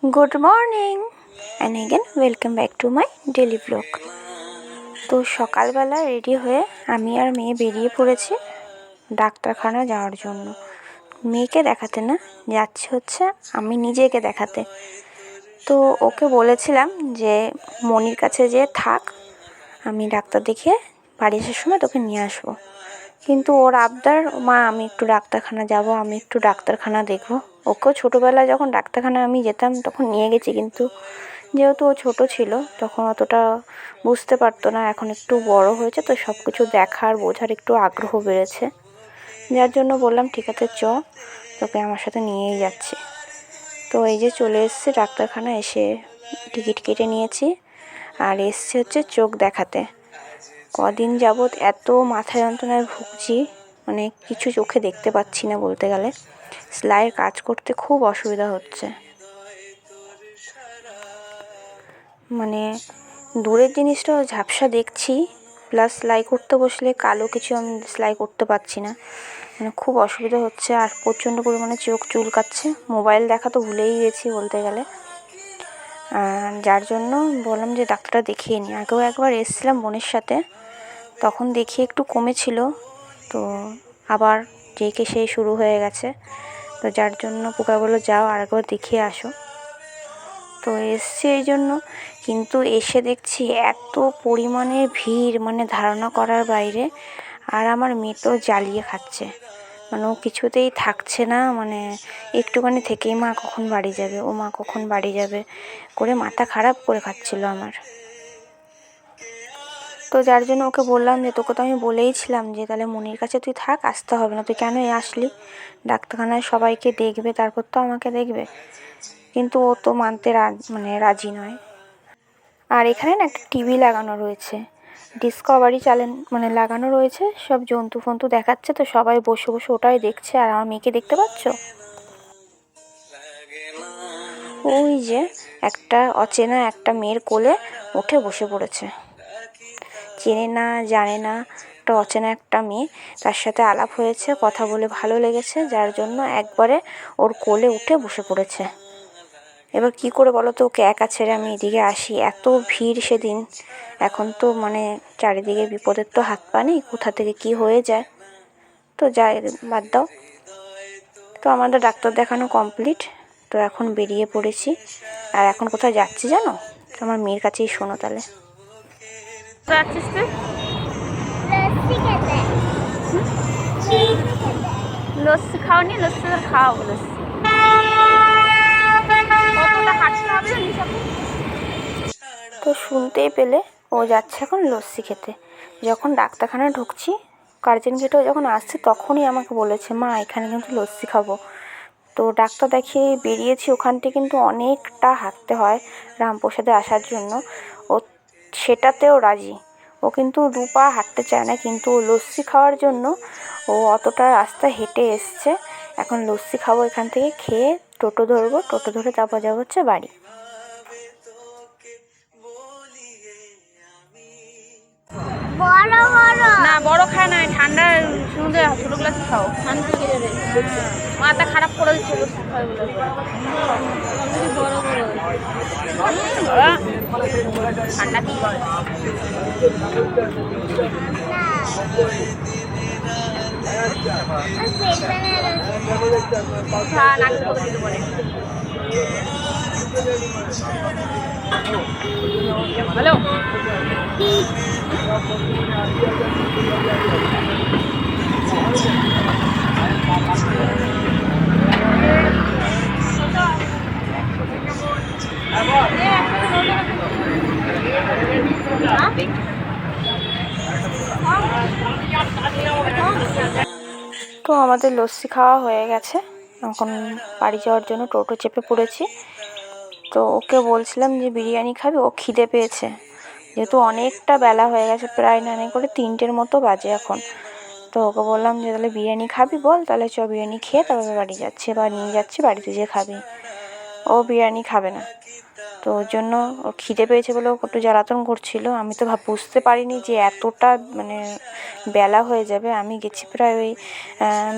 Good morning and again welcome back to my daily vlog. तो সকালবেলা ready হয়ে আমি আর মেয়ে বেরিয়ে পড়েছি ডাক্তারখানা যাওয়ার জন্য। মেয়েকে দেখাতে না, যাচ্ছে হচ্ছে আমি নিজেকে দেখাতে। তো ওকে বলেছিলাম যে মনির কাছে যে থাক, আমি ডাক্তার দেখিয়ে বাড়ি আসার সময় তোকে নিয়ে আসবো। কিন্তু ওর আবদার, মা আমি একটু ডাক্তারখানা যাব, আমি একটু ডাক্তারখানা দেখব। ওকেও ছোটোবেলায় যখন ডাক্তারখানা আমি যেতাম তখন নিয়ে গেছি, কিন্তু যেহেতু ও ছোটো ছিল তখন অতটা বুঝতে পারতো না। এখন একটু বড় হয়েছে তো সব কিছু দেখার বোঝার একটু আগ্রহ বেড়েছে, যার জন্য বললাম ঠিক আছে চ, তোকে আমার সাথে নিয়েই যাচ্ছি। তো এই যে চলে এসেছি ডাক্তারখানা, এসে টিকিট কেটে নিয়েছি আর এসছে হচ্ছে চোখ দেখাতে। কদিন যাবৎ এত মাথা যন্ত্রণায় ভুগছি, মানে কিছু চোখে দেখতে পাচ্ছি না বলতে গেলে। সেলাইয়ের কাজ করতে খুব অসুবিধা হচ্ছে, মানে দূরের জিনিসটাও ঝাপসা দেখছি, প্লাস সেলাই করতে বসলে কালো কিছু আমি সেলাই করতে পারছি না, মানে খুব অসুবিধা হচ্ছে। আর প্রচণ্ড পরিমাণে চোখ চুলকাচ্ছে, মোবাইল দেখা তো ভুলেই গেছি বলতে গেলে। যার জন্য বললাম যে ডাক্তারটা দেখিয়ে নিই। আগেও একবার এসেছিলাম বোনের সাথে, তখন দেখিয়ে একটু কমেছিল, তো আবার যেকে সেই শুরু হয়ে গেছে। তো যার জন্য পোকা বললো যাও আর একবার দেখিয়ে আসো। তো এসছি এই জন্য, কিন্তু এসে দেখছি এত পরিমাণে ভিড়, মানে ধারণা করার বাইরে। আর আমার মেয়ে তো জ্বালিয়ে খাচ্ছে, মানে ও কিছুতেই থাকছে না, মানে একটুখানি থেকেই মা কখন বাড়ি যাবে, ও মা কখন বাড়ি যাবে করে মাথা খারাপ করে খাচ্ছিল আমার। তো যার জন্য ওকে বললাম যে তোকে তো আমি বলেইছিলাম যে তাহলে মনির কাছে তুই থাক, আসতে হবে না, তুই কেন আসলি? ডাক্তারখানায় সবাইকে দেখবে তারপর তো আমাকে দেখবে। কিন্তু ও তো মানতে রাজি নয়। আর এখানে না একটা টিভি লাগানো রয়েছে, ডিসকভারি লাগানো রয়েছে, সব জন্তু ফন্তু দেখাচ্ছে। তো সবাই বসে বসে ওটাই দেখছে। আর আমার মেয়েকে দেখতে পাচ্ছ, ওই যে একটা অচেনা একটা মেয়ের কোলে উঠে বসে পড়েছে। চেনে না জানে না, একটা অচেনা একটা মেয়ে, তার সাথে আলাপ হয়েছে, কথা বলে ভালো লেগেছে, যার জন্য একবারে ওর কোলে উঠে বসে পড়েছে। এবার কি করে বলো তো, ওকে একা ছেড়ে আমি এদিকে আসি? এত ভিড় সেদিন, এখন তো মানে চারিদিকে বিপদের তো হাত পা নেই, কোথা থেকে কি হয়ে যায়। তো যাই, বাদ দাও। তো আমাদের ডাক্তার দেখানো কমপ্লিট, তো এখন বেরিয়ে পড়েছি। আর এখন কোথায় যাচ্ছি জানো? আমার মেয়ের কাছেই শোনো তাহলে। যাচ্ছিস তুই? লস্যি খাওনি? লস্যি খাও, লস্যি কতটা হাঁটতে হবে জানিস এখন? তো শুনতেই পেলে ও যাচ্ছে এখন লস্যি খেতে। যখন ডাক্তারখানায় ঢুকছি, গার্জেন গেটেও যখন আসছে, তখনই আমাকে বলেছে মা এখানে কিন্তু লস্যি খাবো। তো ডাক্তার দেখিয়ে বেরিয়েছি, ওখান থেকে কিন্তু অনেকটা হাঁটতে হয় রামপ্রসাদে আসার জন্য। ও সেটাতেও রাজি, ও কিন্তু 2 পা হাঁটতে চায় না, কিন্তু ও লস্যি খাওয়ার জন্য ও অতটা রাস্তা হেঁটে এসছে। এখন লস্যি খাবো, এখান থেকে খেয়ে টোটো ধরবো, টোটো ধরে তারপর যাবো হচ্ছে বাড়ি। না বড় খায় না, ঠান্ডা শুনতে ছোট গ্লাস খাও, ঠান্ডা লেগে যাবে, মাথা খারাপ করে দিচ্ছে লস্যি খায় বলে। ঠান্ডা কি করে? হ্যালো, তো আমাদের লস্যি খাওয়া হয়ে গেছে, এখন বাড়ি যাওয়ার জন্য টোটো চেপে পড়েছি। তো ওকে বলছিলাম যে বিরিয়ানি খাবি, ও খিদে পেয়েছে, যেহেতু অনেকটা বেলা হয়ে গেছে, প্রায় না করে 3টের মতো বাজে এখন। তো ওকে বললাম যে তাহলে বিরিয়ানি খাবি বল, তাহলে চ বিরিয়ানি খেয়ে তারপরে বাড়ি যাচ্ছি বা নিয়ে যাচ্ছি, বাড়িতে যেয়ে খাবি। ও বিরিয়ানি খাবে না, তো ওর জন্য ওর খিদে পেয়েছে বলে ও একটু জ্বালাতন করছিল। আমি তো বুঝতে পারিনি যে এতটা বেলা হয়ে যাবে। আমি গেছি প্রায় ওই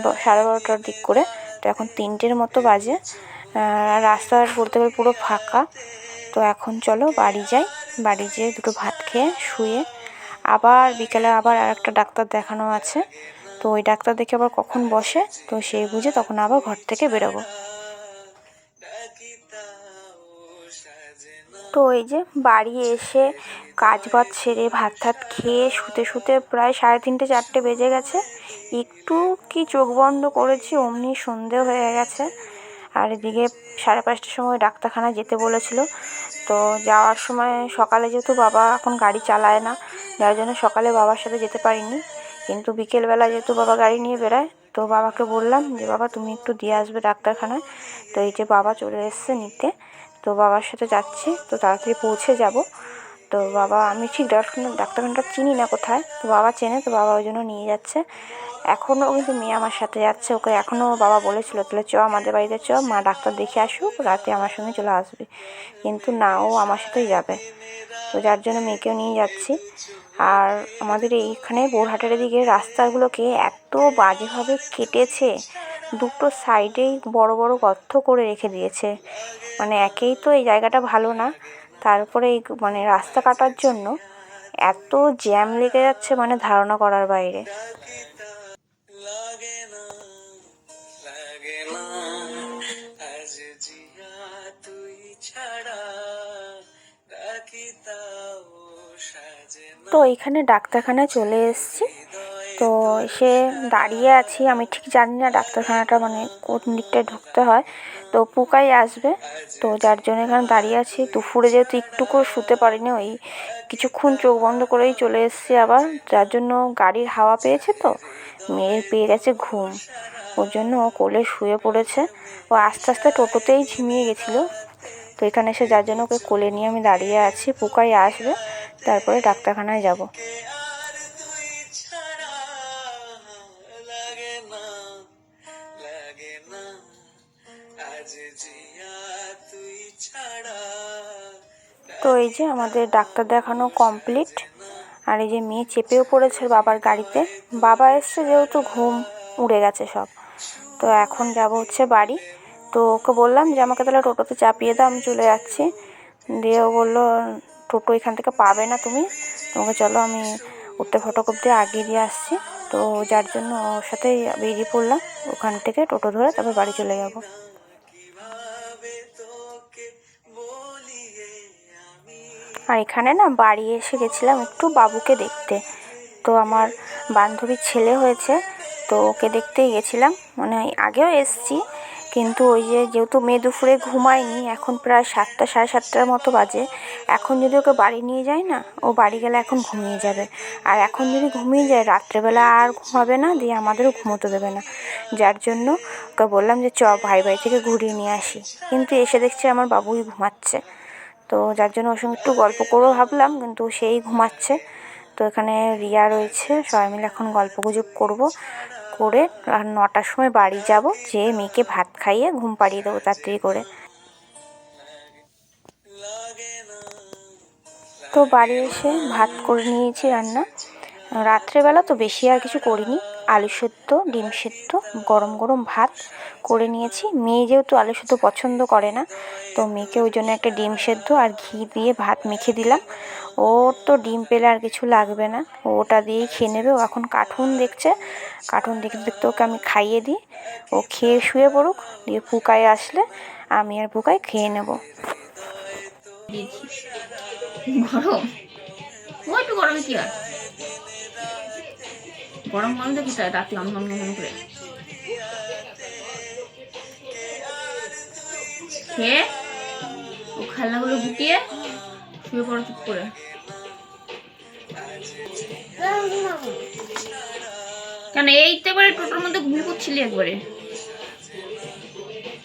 12:30টার দিক করে, তো এখন 3টের মতো বাজে। রাস্তার বলতে গেলে পুরো ফাঁকা। তো এখন চলো বাড়ি যাই, বাড়ি যেয়ে দুটো ভাত খেয়ে শুয়ে আবার বিকেলে আবার আরেকটা ডাক্তার দেখানো আছে। তো ওই ডাক্তার দেখে আবার কখন বসে, তো সেই বুঝে তখন আবার ঘর থেকে বেরোবো। তো এই যে বাড়ি এসে কাজ বাজ সেরে ভাত টাত খেয়ে শুতে শুতে প্রায় 3:30 4টে বেজে গেছে। একটু কি চোখ বন্ধ করেছি অমনি সন্ধে হয়ে গেছে। আর এদিকে 5:30টার সময় ডাক্তারখানা যেতে বলেছিল। তো যাওয়ার সময় সকালে যেহেতু বাবা এখন গাড়ি চালায় না, যার জন্য সকালে বাবার সাথে যেতে পারিনি। কিন্তু বিকেলবেলা যেহেতু বাবা গাড়ি নিয়ে বেরোয়, তো বাবাকে বললাম যে বাবা তুমি একটু দিয়ে আসবে ডাক্তারখানায়। তো এই যে বাবা চলে এসছে নিতে, তো বাবার সাথে যাচ্ছি, তো তাড়াতাড়ি পৌঁছে যাব। তো বাবা, আমি ঠিক ডাক্তারখানাটা চিনি না কোথায়, তো বাবা চেনে, তো বাবা ওই জন্য নিয়ে যাচ্ছে। এখনও কিন্তু মেয়ে আমার সাথে যাচ্ছে, ওকে এখনও বাবা বলেছিল তাহলে চ আমাদের বাড়িতে চ, মা ডাক্তার দেখে আসুক, রাতে আমার সঙ্গে চলে আসবে। কিন্তু না, ও আমার সাথেই যাবে। তো যার জন্য মেয়েকেও নিয়ে যাচ্ছি। আর আমাদের এইখানে বোরহাটের দিকে রাস্তাগুলোকে এত বাজেভাবে কেটেছে, দুটো সাইডেই বড় বড় গর্ত করে রেখে দিয়েছে। মানে একেই তো এই জায়গাটা ভালো না, তারপরে এই মানে রাস্তা কাটার জন্য এত জ্যাম লেগে যাচ্ছে, মানে ধারণা করার বাইরে। তো এইখানে ডাক্তারখানায় চলে এসেছি। তো এসে দাঁড়িয়ে আছি, আমি ঠিক জানি না ডাক্তারখানাটা মানে কোন দিকটায় ঢুকতে হয়। তো পুকাই আসবে, তো যার জন্য এখানে দাঁড়িয়ে আছি। দুপুরে যেহেতু একটুকু শুতে পারিনি, ওই কিছুক্ষণ চোখ বন্ধ করেই চলে এসেছি আবার, যার জন্য গাড়ির হাওয়া পেয়েছে, তো মেয়ের পেয়ে গেছে ঘুম, ওর জন্য ও কোলে শুয়ে পড়েছে। ও আস্তে আস্তে টোটোতেই ঝিমিয়ে গেছিলো। তো এখানে এসে যার জন্য ওকে কোলে নিয়ে আমি দাঁড়িয়ে আছি, পুকাই আসবে, তারপরে ডাক্তারখানায় যাব। তো এই যে আমাদের ডাক্তার দেখানো কমপ্লিট। আর এই যে মেয়ে চেপেও পড়েছে বাবার গাড়িতে। বাবা এসছে যেহেতু ঘুম উড়ে গেছে সব। তো এখন যাব হচ্ছে বাড়ি। তো ওকে বললাম যে আমাকে তাহলে টোটোতে চাপিয়ে দাও, আমি চলে যাচ্ছি। দিয়ে ও বললো টোটো এখান থেকে পাবে না তুমি, তোমাকে চলো আমি উত্তর ফটোকপ দিয়ে আগিয়ে দিয়ে আসছি। তো যার জন্য ওর সাথেই বেরিয়ে পড়লাম, ওখান থেকে টোটো ধরে তারপর বাড়ি চলে যাব। আর এখানে না বাড়ি এসে গেছিলাম একটু বাবুকে দেখতে। তো আমার বান্ধবীর ছেলে হয়েছে, তো ওকে দেখতেই গেছিলাম। মানে আগেও এসছি, কিন্তু ওই যে যেহেতু মেয়ে দুপুরে ঘুমায়নি, এখন প্রায় 7টা 7:30টার মতো বাজে। এখন যদি ওকে বাড়ি নিয়ে যায় না, ও বাড়ি গেলে এখন ঘুমিয়ে যাবে। আর এখন যদি ঘুমিয়ে যায় রাত্রেবেলা আর ঘুমাবে না, দিয়ে আমাদেরও ঘুমোতে দেবে না। যার জন্য ওকে বললাম যে চ ভাই থেকে ঘুরিয়ে নিয়ে আসি, কিন্তু এসে দেখছি আমার বাবুই ঘুমাচ্ছে। তো যার জন্য ওর সঙ্গে একটু গল্প করবো ভাবলাম, কিন্তু সেই ঘুমাচ্ছে। তো এখানে রিয়া রয়েছে, সবাই মিলে এখন গল্পগুজব করবো, করে আর 9টার সময় বাড়ি যাব, যেয়ে মেয়েকে ভাত খাইয়ে ঘুম পাড়িয়ে দেবো তাড়াতাড়ি করে। তো বাড়ি এসে ভাত করে নিয়েছি রান্না। রাত্রেবেলা তো বেশি আর কিছু করিনি, আলু সেদ্ধ, ডিম সেদ্ধ, গরম গরম ভাত করে নিয়েছি। মেয়ে যেহেতু আলু সেদ্ধ পছন্দ করে না, তো মেয়েকে ওই জন্য একটা ডিম সেদ্ধ আর ঘি দিয়ে ভাত মেখে দিলাম। ওর তো ডিম পেলে আর কিছু লাগবে না, ওটা দিয়েই খেয়ে নেবে। ও এখন কার্টুন দেখছে, কার্টুন দেখতে দেখতে ওকে আমি খাইয়ে দিই, ও খেয়ে শুয়ে পড়ুক, দিয়ে পুকায় আসলে আমি আর পুকায় খেয়ে নেব। গরম ও একটু গরমে কি আর গরম গরম তো খেতে হয় রাতে অম করে খেয়ে ও খেলনাগুলো গুটিয়ে শুয়ে পড়ো চুপ করে। কেন এইতে একবারে টোটোর মধ্যে ঘুমিয়ে পড়ছিলি একবারে?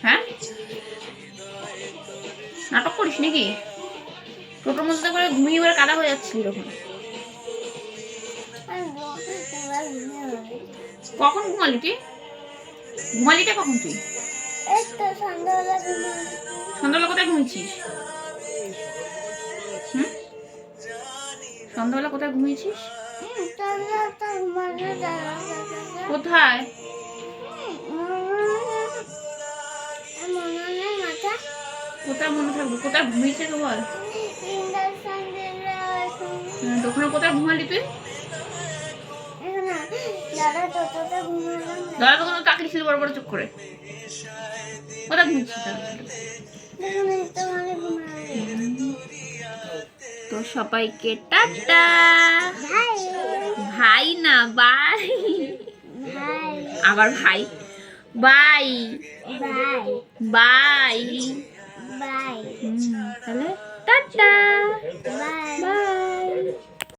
হ্যাঁ, নাটক করিস নাকি? টোটোর মধ্যে একবারে ঘুমিয়ে এবারে কাদা হয়ে যাচ্ছিল তখন। কখন ঘুমালি তুই? ঘুমালিটা কখন তুই? সন্ধ্যাবেলা কোথায় ঘুমিয়েছিস? হুম, সন্ধ্যাবেলা কোথায় ঘুমিয়েছিস? কোথায়? কোথায় মনে থাকবে? কোথায় ঘুমিয়েছে তো বল। ওখানে কোথায় ঘুমালি তুই? দাদা তো কোনো তাকিয়ে ছিল বড় বড় চোখ করে। কোথায় ঘুমিয়েছিস তো সবাইকে টাটা। ভাই না বাই। আবার ভাই বাই বাই বাই। তাহলে টাটা বাই।